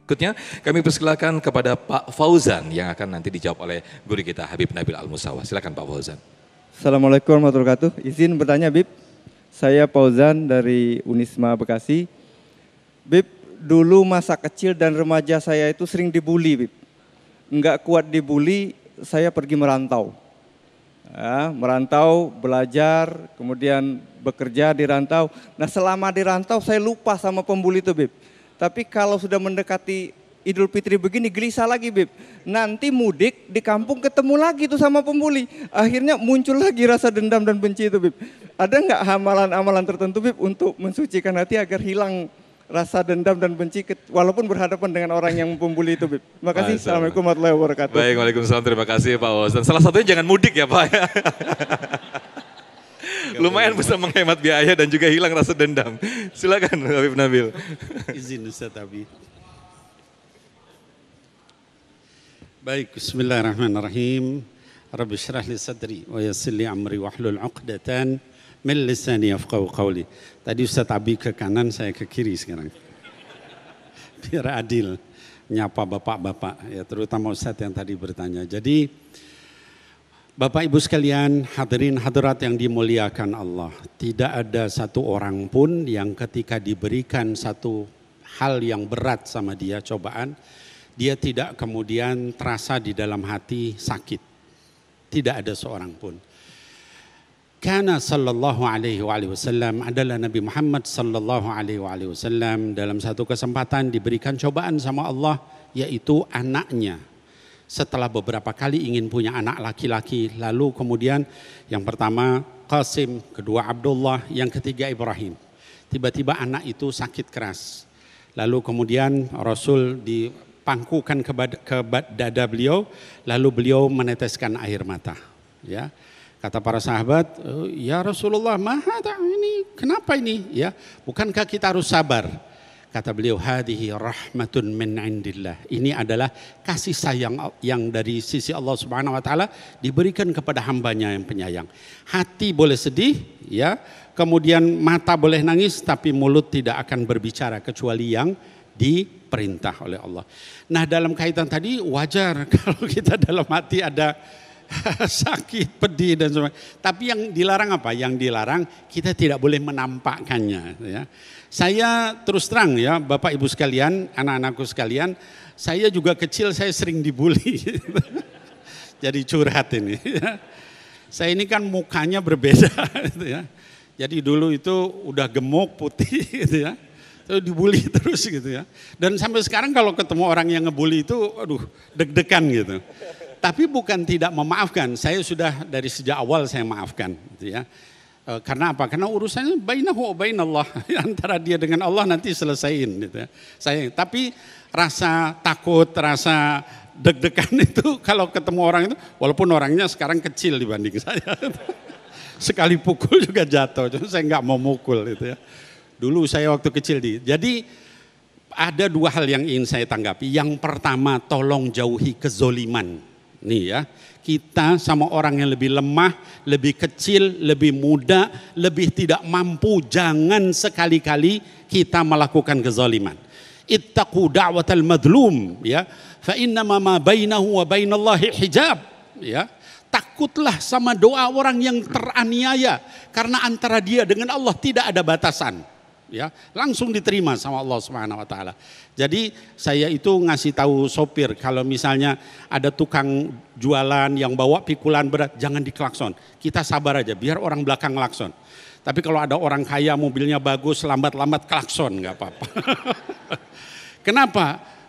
Berikutnya kami persilakan kepada Pak Fauzan yang akan nanti dijawab oleh guru kita Habib Nabil Al-Musawa. Silakan Pak Fauzan. Assalamualaikum warahmatullahi wabarakatuh. Izin bertanya Bib, saya Fauzan dari Unisma Bekasi. Bib, dulu masa kecil dan remaja saya itu sering dibully Bib. Enggak kuat dibully, saya pergi merantau. Ya, merantau, belajar, kemudian bekerja di rantau. Nah selama di rantau saya lupa sama pembuli itu Bib. Tapi kalau sudah mendekati Idul Fitri begini gelisah lagi Bib. Nanti mudik di kampung ketemu lagi tuh sama pembuli. Akhirnya muncul lagi rasa dendam dan benci itu Bib. Ada nggak amalan-amalan tertentu Bib untuk mensucikan hati agar hilang rasa dendam dan benci walaupun berhadapan dengan orang yang pembuli itu Bib. Terima kasih. Assalamualaikum warahmatullahi wabarakatuh. Baik, waalaikumsalam. Terima kasih Pak Fauzan. Salah satunya jangan mudik ya Pak. Lumayan bisa menghemat biaya dan juga hilang rasa dendam. Silakan Habib Nabil. Izin Ustaz Abi. Baik, bismillahirrahmanirrahim. Rabbi syrah li sadri wa yassir li amri wahlul 'uqdatan min lisani yafqahu qawli. Tadi Ustaz Abi ke kanan, saya ke kiri sekarang. Biar adil menyapa bapak-bapak ya, terutama Ustaz yang tadi bertanya. Jadi Bapak Ibu sekalian, hadirin hadirat yang dimuliakan Allah, tidak ada satu orang pun yang ketika diberikan satu hal yang berat sama dia, cobaan, dia tidak kemudian terasa di dalam hati sakit. Tidak ada seorang pun. Karena sallallahu alaihi wasallam adalah Nabi Muhammad sallallahu alaihi wasallam dalam satu kesempatan diberikan cobaan sama Allah, yaitu anaknya. Setelah beberapa kali ingin punya anak laki-laki, lalu kemudian yang pertama Qasim, kedua Abdullah, yang ketiga Ibrahim. Tiba-tiba anak itu sakit keras. Lalu kemudian Rasul dipangkukan ke dada beliau, lalu beliau meneteskan air mata. Ya, kata para sahabat, ya Rasulullah, ini kenapa ini? Ya, bukankah kita harus sabar? Kata beliau, hadhihi rahmatun min indillah. Ini adalah kasih sayang yang dari sisi Allah Subhanahu wa taala diberikan kepada hambanya yang penyayang. Hati boleh sedih, ya. Kemudian mata boleh nangis, tapi mulut tidak akan berbicara kecuali yang diperintah oleh Allah. Nah, dalam kaitan tadi wajar kalau kita dalam hati ada sakit, pedih dan sebagainya. Tapi yang dilarang apa? Yang dilarang kita tidak boleh menampakkannya, ya. Saya terus terang ya Bapak Ibu sekalian, anak-anakku sekalian, saya juga kecil saya sering dibully. Jadi curhat ini. Saya ini kan mukanya berbeda gitu ya. Jadi dulu itu udah gemuk, putih gitu ya. Terus dibully terus gitu ya. Dan sampai sekarang kalau ketemu orang yang ngebully itu aduh deg-degan gitu. Tapi bukan tidak memaafkan, saya sudah dari sejak awal saya maafkan gitu ya. Karena apa? Karena urusannya bainahu wa bainallah, antara dia dengan Allah nanti selesaiin gitu ya. Tapi rasa takut, rasa deg-degan itu kalau ketemu orang itu, walaupun orangnya sekarang kecil dibanding saya. Sekali pukul juga jatuh, saya nggak mau mukul itu ya. Dulu saya waktu kecil jadi ada dua hal yang ingin saya tanggapi. Yang pertama, tolong jauhi kezoliman. Nih ya, kita sama orang yang lebih lemah, lebih kecil, lebih muda, lebih tidak mampu, jangan sekali-kali kita melakukan kezaliman. Ittaqu da'watal madlum, ya. Fa innama ma bainahu wa bainallahi hijab, ya. Takutlah sama doa orang yang teraniaya, karena antara dia dengan Allah tidak ada batasan. Ya, langsung diterima sama Allah Subhanahu wa taala. Jadi saya itu ngasih tahu sopir kalau misalnya ada tukang jualan yang bawa pikulan berat, jangan diklakson. Kita sabar aja biar orang belakang klakson. Tapi kalau ada orang kaya mobilnya bagus, lambat-lambat klakson nggak apa-apa. Kenapa?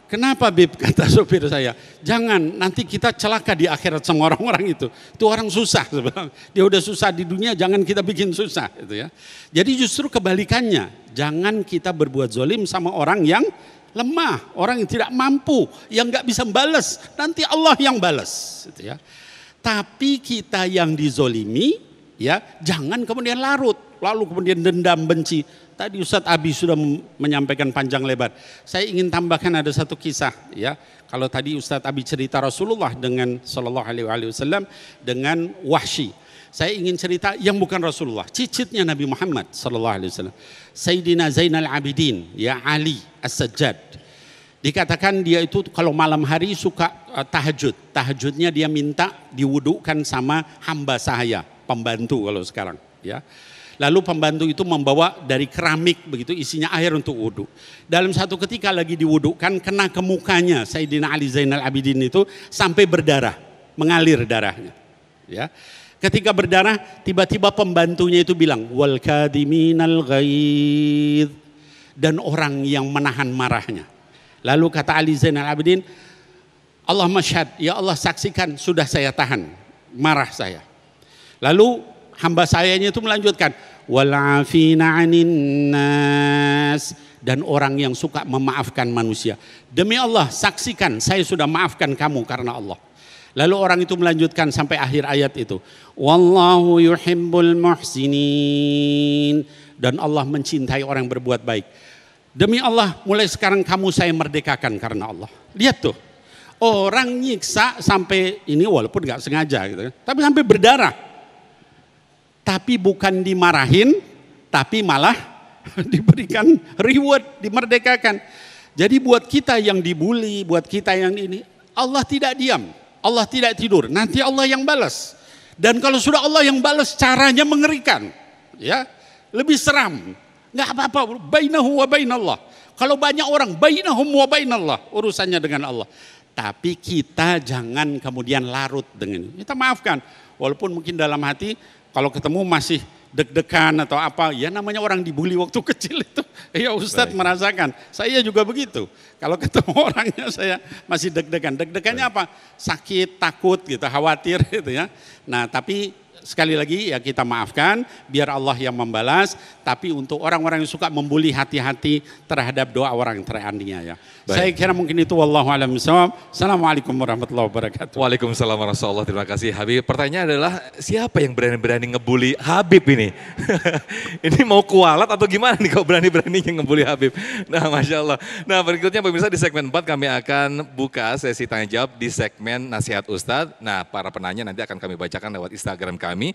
Kenapa Bib, kata sopir saya, jangan nanti kita celaka di akhirat sama orang-orang itu. Itu orang susah sebenarnya. Dia udah susah di dunia, jangan kita bikin susah gitu ya. Jadi justru kebalikannya, jangan kita berbuat zolim sama orang yang lemah, orang yang tidak mampu, yang nggak bisa balas, nanti Allah yang balas gitu ya. Tapi kita yang dizolimi ya, jangan kemudian larut, lalu kemudian dendam, benci. Tadi Ustadz Abi sudah menyampaikan panjang lebar. Saya ingin tambahkan ada satu kisah ya. Kalau tadi Ustadz Abi cerita Rasulullah dengan Sallallahu Alaihi Wasallam dengan Wahsy. Saya ingin cerita yang bukan Rasulullah, cicitnya Nabi Muhammad Sallallahu Alaihi Wasallam. Sayyidina Zainal Abidin, ya Ali As-Sajjad. Dikatakan dia itu kalau malam hari suka tahajud. Tahajudnya dia minta diwudukan sama hamba sahaya, pembantu kalau sekarang. Ya. Lalu pembantu itu membawa dari keramik begitu isinya air untuk wudhu. Dalam satu ketika lagi diwudhukan kena ke mukanya Sayyidina Ali Zainal Abidin itu sampai berdarah, mengalir darahnya. Ya. Ketika berdarah tiba-tiba pembantunya itu bilang wal kadiminal ghaidh, dan orang yang menahan marahnya. Lalu kata Ali Zainal Abidin, Allah masyhad, ya Allah saksikan sudah saya tahan marah saya. Lalu hamba sayanya itu melanjutkan wal afina 'anin nas, dan orang yang suka memaafkan manusia. Demi Allah saksikan saya sudah maafkan kamu karena Allah. Lalu orang itu melanjutkan sampai akhir ayat itu. Wallahu yuhibbul muhsinin, dan Allah mencintai orang yang berbuat baik. Demi Allah mulai sekarang kamu saya merdekakan karena Allah. Lihat tuh. Orang nyiksa sampai ini walaupun gak sengaja gitu, tapi sampai berdarah. Tapi bukan dimarahin, tapi malah diberikan reward, dimerdekakan. Jadi buat kita yang dibully, buat kita yang ini, Allah tidak diam, Allah tidak tidur. Nanti Allah yang balas. Dan kalau sudah Allah yang balas, caranya mengerikan, ya, lebih seram. Nggak apa-apa, bainahu wa bainallah. Kalau banyak orang, bainahum wa bainallah, urusannya dengan Allah. Tapi kita jangan kemudian larut dengan itu. Kita maafkan, walaupun mungkin dalam hati kalau ketemu masih deg-degan atau apa, ya namanya orang dibully waktu kecil itu. Ya Ustadz merasakan, saya juga begitu. Kalau ketemu orangnya saya masih deg-degan. Deg-degannya apa? Sakit, takut gitu, khawatir gitu ya. Nah tapi sekali lagi ya kita maafkan, biar Allah yang membalas. Tapi untuk orang-orang yang suka membuli, hati-hati terhadap doa orang yang teraniaya. Saya kira mungkin itu, wallahu a'lam bishawab. Assalamualaikum warahmatullahi wabarakatuh. Waalaikumsalam warahmatullahi wabarakatuh. Terima kasih Habib. Pertanyaan adalah siapa yang berani-berani ngebully Habib ini? Ini mau kualat atau gimana nih kalau berani-beraninya ngebully Habib? Nah Masya Allah. Nah berikutnya pemirsa di segmen 4 kami akan buka sesi tanya jawab di segmen Nasihat Ustadz. Nah para penanya nanti akan kami bacakan lewat Instagram kami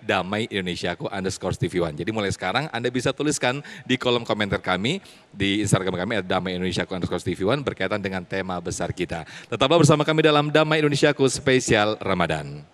@damaiindonesiaku_tv1. Jadi mulai sekarang Anda bisa tuliskan di kolom komentar kami di Instagram kami @damaiindonesiaku_tv1 berkaitan dengan tema besar kita. Tetaplah bersama kami dalam Damai Indonesiaku spesial Ramadan.